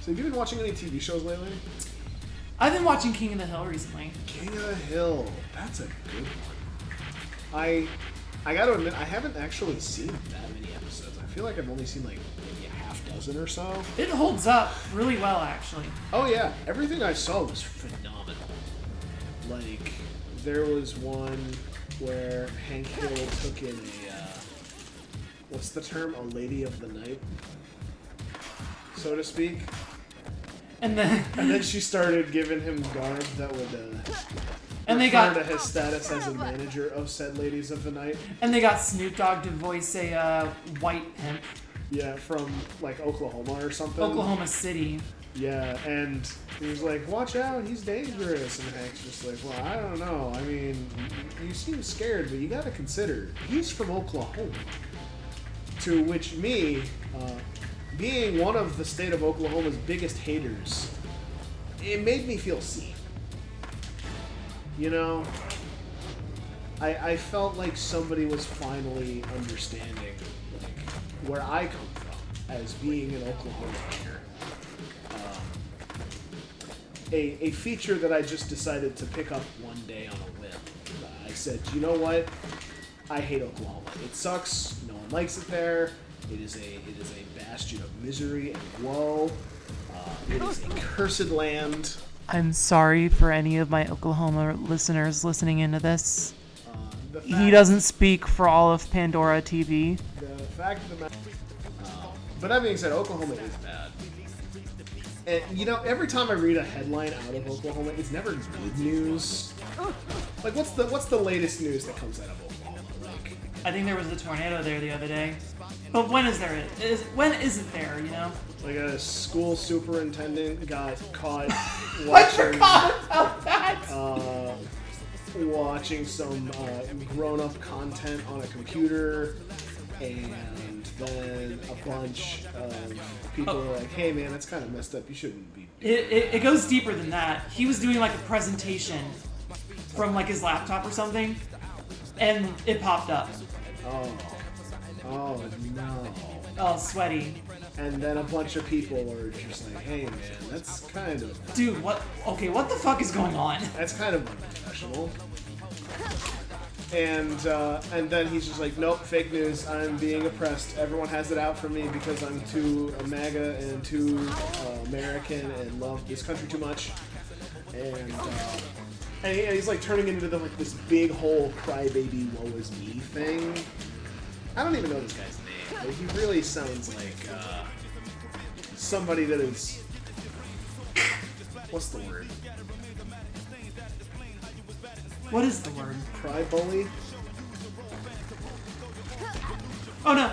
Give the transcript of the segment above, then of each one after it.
So have you been watching any TV shows lately? I've been watching King of the Hill recently. King of the Hill. That's a good one. I gotta admit, I haven't actually seen that many episodes. I feel like I've only seen like maybe a half dozen or so. It holds up really well, actually. Oh yeah, everything I saw was phenomenal. Like, there was one where Hank Hill took in what's the term? A lady of the night, so to speak. And then she started giving him garb that would and they refer got to his status as a manager of said ladies of the night. And they got Snoop Dogg to voice a white pimp. Yeah, from like Oklahoma or something. Oklahoma City. Yeah, and he was like, "Watch out, he's dangerous." And Hank's just like, "Well, I don't know. I mean, you seem scared, but you got to consider he's from Oklahoma." To which me, being one of the state of Oklahoma's biggest haters, it made me feel seen. You know, I felt like somebody was finally understanding like where I come from as being an Oklahoma hater. A feature that I just decided to pick up one day on a whim. I said, you know what? I hate Oklahoma. It sucks. No one likes it there. It is a bastion of misery and woe. It is a cursed land. I'm sorry for any of my Oklahoma listeners listening into this. He doesn't speak for all of Pandora TV. The fact of the matter. But that being said, Oklahoma is bad. And you know, every time I read a headline out of Oklahoma, it's never good news. Like, what's the latest news that comes out of Oklahoma? Like, I think there was a tornado there the other day. But when is there? When isn't there? You know. Like a school superintendent got caught I watching, forgot about that. watching some grown-up content on a computer, and then a bunch of people were like, "Hey, man, that's kind of messed up. You shouldn't be." It goes deeper than that. He was doing like a presentation from like his laptop or something, and it popped up. Oh no. Oh, sweaty. And then a bunch of people were just like, "Hey, man, that's kind of..." Dude, what? Okay, what the fuck is going on? That's kind of unprofessional. And then he's just like, "Nope, fake news. I'm being oppressed. Everyone has it out for me because I'm too MAGA and too American and love this country too much." And he's like turning into like this big whole crybaby woe is me thing. I don't even know this guy's name, but he really sounds like somebody that is... What's the word? What is the word? Cry bully? Oh no.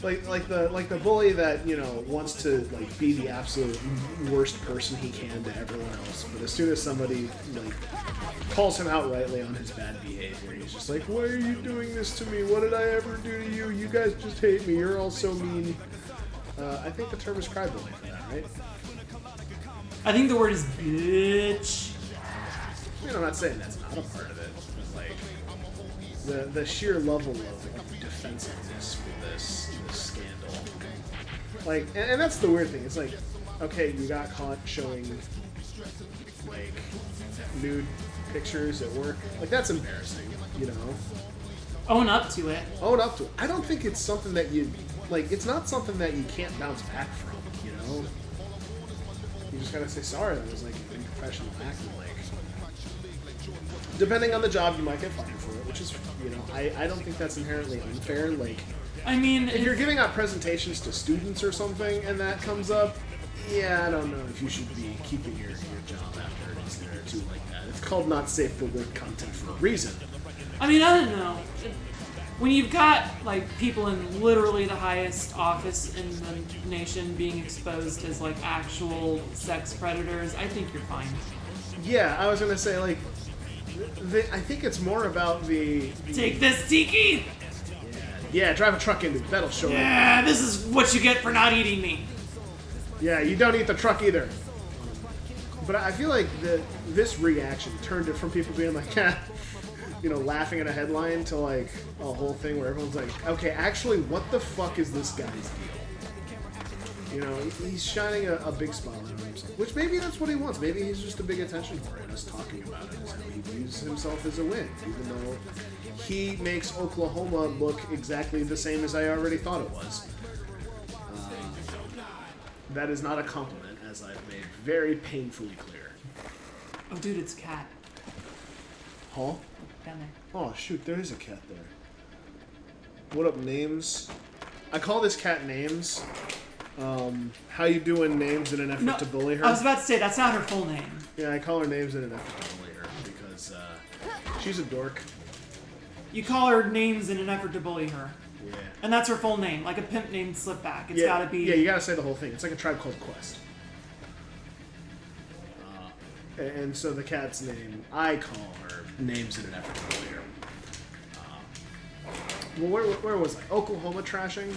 Like the bully that, you know, wants to like be the absolute worst person he can to everyone else, but as soon as somebody like calls him out rightly on his bad behavior, he's just like, "Why are you doing this to me? What did I ever do to you? You guys just hate me. You're all so mean." I think the term is cry bully for that, right? I think the word is bitch. I mean, I'm not saying that's not a part of it, but like the sheer level of defensiveness for this scandal. Like, and that's the weird thing. It's like, okay, you got caught showing like nude pictures at work. Like, that's embarrassing, you know? Own up to it. Own up to it. I don't think it's something that you like. It's not something that you can't bounce back from, you know? You just gotta say sorry. That was like an unprofessional act. Like, depending on the job, you might get fired for it, which is, you know, I don't think that's inherently unfair. Like, I mean, if you're giving out presentations to students or something and that comes up, yeah, I don't know if you should be keeping your job after it's there too like that. It's called not safe for work content for a reason. I mean, I don't know. When you've got like people in literally the highest office in the nation being exposed as like actual sex predators, I think you're fine. Yeah, I was gonna say like, I think it's more about the Take this, Tiki! Yeah, drive a truck into it. That'll show you. Yeah, this is what you get for not eating me. Yeah, you don't eat the truck either. But I feel like this reaction turned it from people being like, you know, laughing at a headline to like a whole thing where everyone's like, okay, actually, what the fuck is this guy's deal? You know, he's shining a big spotlight on himself, which maybe that's what he wants. Maybe he's just a big attention whore and just talking about it as how he views himself as a win, even though he makes Oklahoma look exactly the same as I already thought it was. That is not a compliment, as I've made very painfully clear. Oh, dude, it's a cat. Huh? Down there. Oh, shoot, there is a cat there. What up, Names? I call this cat Names. How you doing, Names, in an effort to bully her? I was about to say, that's not her full name. Yeah, I call her Names in an effort to bully her because she's a dork. You call her names in an effort to bully her. Yeah. And that's her full name, like a pimp named Slipback. It's Yeah, gotta be... Yeah, you gotta say the whole thing. It's like a Tribe Called Quest. And so the cat's name, I call her Names in an effort to bully her. Well, where was I? Oklahoma trashing?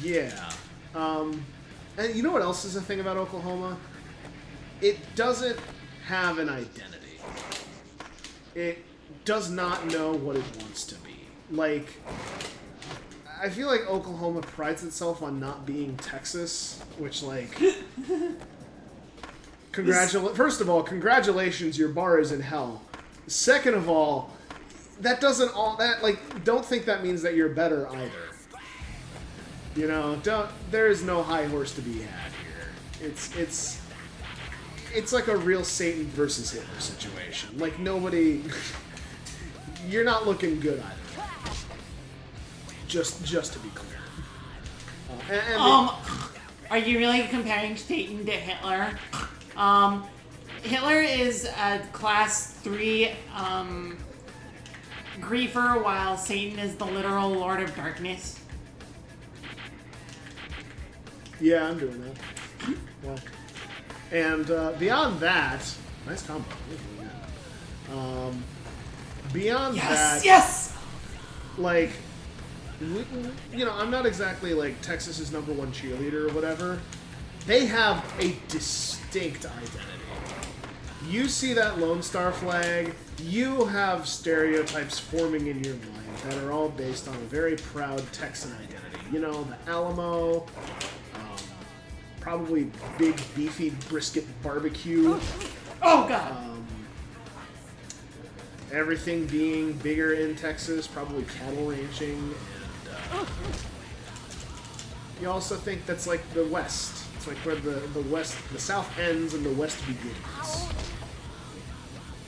Yeah. And you know what else is a thing about Oklahoma? It doesn't have an identity. It does not know what it wants to be. Like, I feel like Oklahoma prides itself on not being Texas, which, like... First of all, congratulations, your bar is in hell. Second of all, don't think that means that you're better either. You know, there is no high horse to be had here. It's like a real Satan versus Hitler situation. Like, nobody... You're not looking good either. Just to be clear. Are you really comparing Satan to Hitler? Hitler is a class 3 griefer, while Satan is the literal Lord of Darkness. Yeah, I'm doing that. Well, and beyond that, nice combo. Beyond that, yes. Like, you know, I'm not exactly like Texas's #1 cheerleader or whatever. They have a distinct identity. You see that Lone Star flag, you have stereotypes forming in your mind that are all based on a very proud Texan identity. You know, the Alamo, probably big beefy brisket barbecue. Oh, God. Everything being bigger in Texas, probably cattle ranching, and you also think that's like the West. It's like where the South ends and the West begins.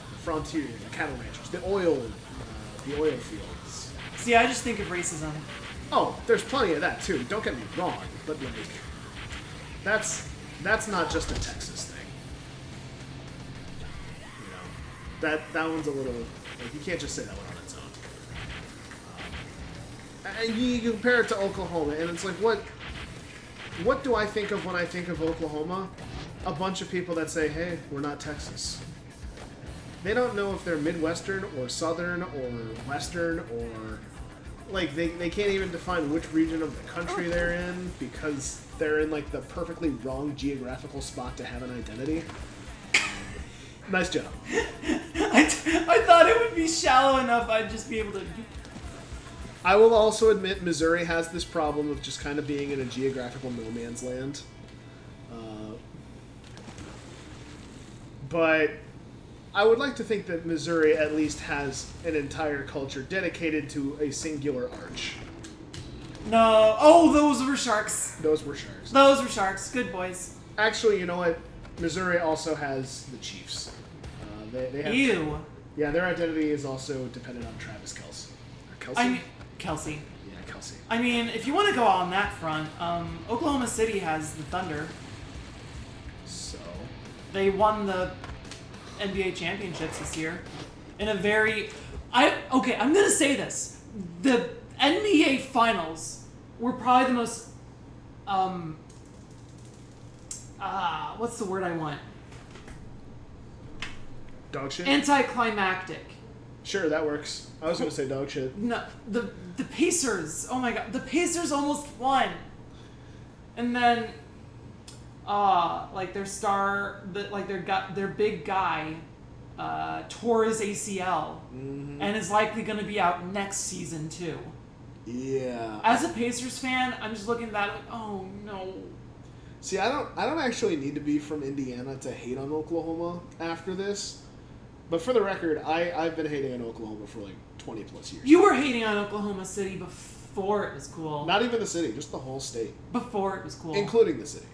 The frontier, the cattle ranchers, the oil fields. See, I just think of racism. Oh, there's plenty of that too. Don't get me wrong, but like, that's not just a Texas thing. You know, that one's a little like, you can't just say that one on its own. And you compare it to Oklahoma, and it's like, what do I think of when I think of Oklahoma? A bunch of people that say, hey, we're not Texas. They don't know if they're Midwestern or Southern or Western or... Like, they can't even define which region of the country they're in because they're in, like, the perfectly wrong geographical spot to have an identity. Nice job. I thought it would be shallow enough I'd just be able to... I will also admit Missouri has this problem of just kind of being in a geographical no man's land. But I would like to think that Missouri at least has an entire culture dedicated to a singular arch. No. Oh, those were sharks. Those were sharks. Those were sharks. Good boys. Actually, you know what? Missouri also has the Chiefs. They have, Ew. Yeah, their identity is also dependent on Travis Kelce. Kelsey? Kelsey. Yeah, Kelsey. I mean, if you want to go on that front, Oklahoma City has the Thunder. So? They won the NBA championships this year in a very... I'm going to say this. The NBA finals were probably the most... what's the word I want? Dog shit? Anticlimactic. Sure, that works. I was going to say dog shit. No, the Pacers. Oh my God, the Pacers almost won, and then, like their star, their big guy, tore his ACL, and is likely going to be out next season too. Yeah. As a Pacers fan, I'm just looking at that like, oh no. See, I don't actually need to be from Indiana to hate on Oklahoma after this. But for the record, I've been hating on Oklahoma for like 20 plus years. You were hating on Oklahoma City before it was cool. Not even the city, just the whole state. Before it was cool. Including the city.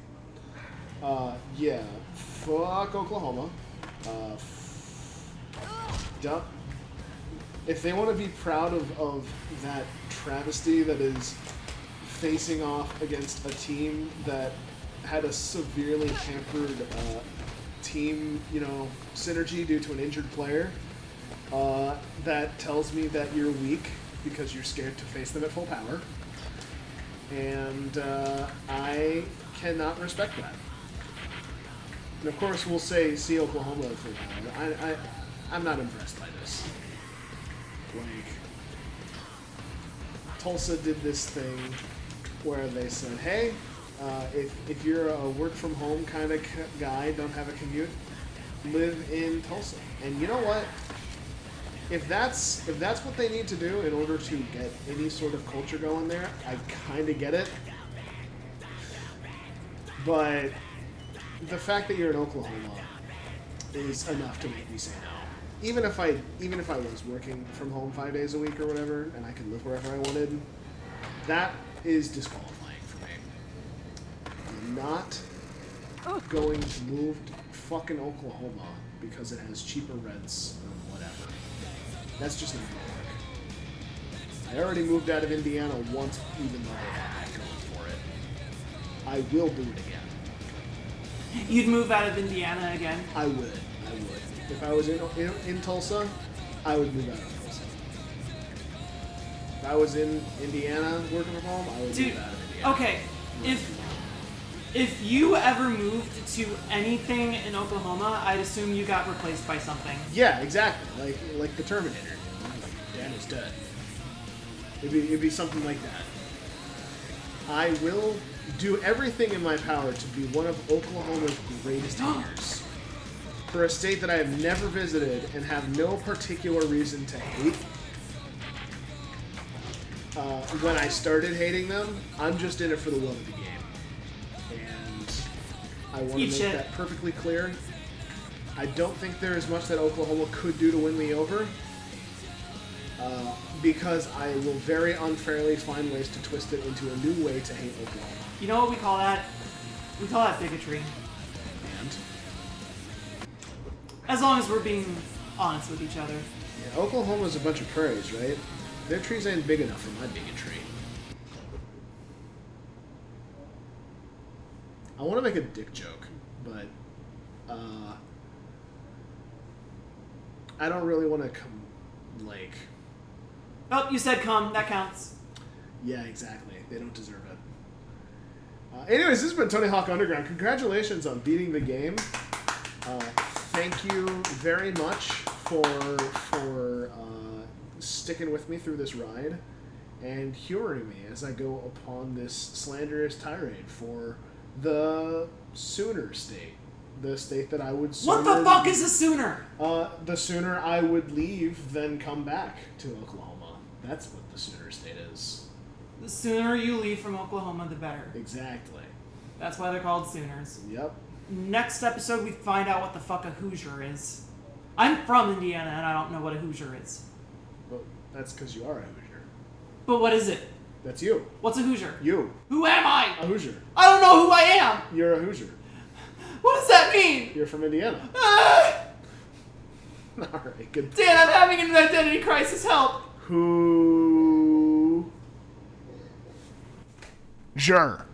Yeah. Fuck Oklahoma. Duh. If they want to be proud of that travesty that is facing off against a team that had a severely hampered team, synergy due to an injured player, that tells me that you're weak because you're scared to face them at full power. And I cannot respect that. And of course, we'll see Oklahoma at full power. I'm not impressed by this. Like, Tulsa did this thing where they said, hey, if you're a work from home kind of guy, don't have a commute, live in Tulsa. And you know what? If that's what they need to do in order to get any sort of culture going there, I kind of get it. But the fact that you're in Oklahoma is enough to make me say no. Even if I was working from home 5 days a week or whatever, and I could live wherever I wanted, that is disqualifying for me. I'm not going to move to fucking Oklahoma because it has cheaper rents or whatever. That's just not going to work. I already moved out of Indiana once, even though they had that going for it. I will do it again. You'd move out of Indiana again? I would. If I was in Tulsa, I would move out of Tulsa. If I was in Indiana working from home, I would move out of Indiana. Okay, if you ever moved to anything in Oklahoma, I'd assume you got replaced by something. Yeah, exactly. Like the Terminator. Dan is dead. It'd be something like that. I will do everything in my power to be one of Oklahoma's greatest haters. For a state that I have never visited and have no particular reason to hate. When I started hating them, I'm just in it for the love of the game. And I want to make that perfectly clear. I don't think there is much that Oklahoma could do to win me over. Because I will very unfairly find ways to twist it into a new way to hate Oklahoma. You know what we call that? We call that bigotry. And? As long as we're being honest with each other. Yeah, Oklahoma's a bunch of prairies, right? Their trees ain't big enough for my bigotry. I want to make a dick joke, but I don't really want to Oh, you said come. That counts. Yeah, exactly. They don't deserve it. Anyways, this has been Tony Hawk Underground. Congratulations on beating the game. Thank you very much for sticking with me through this ride and humoring me as I go upon this slanderous tirade for the Sooner state. The state that I would sooner... What the fuck is a Sooner? The sooner I would leave than come back to Oklahoma. That's what the Sooner state is. The sooner you leave from Oklahoma, the better. Exactly. That's why they're called Sooners. Yep. Next episode, we find out what the fuck a Hoosier is. I'm from Indiana, and I don't know what a Hoosier is. Well, that's because you are a Hoosier. But what is it? That's you. What's a Hoosier? You. Who am I? A Hoosier. I don't know who I am. You're a Hoosier. What does that mean? You're from Indiana. Alright, good. Dan, I'm having an identity crisis. Help. Who? Sure.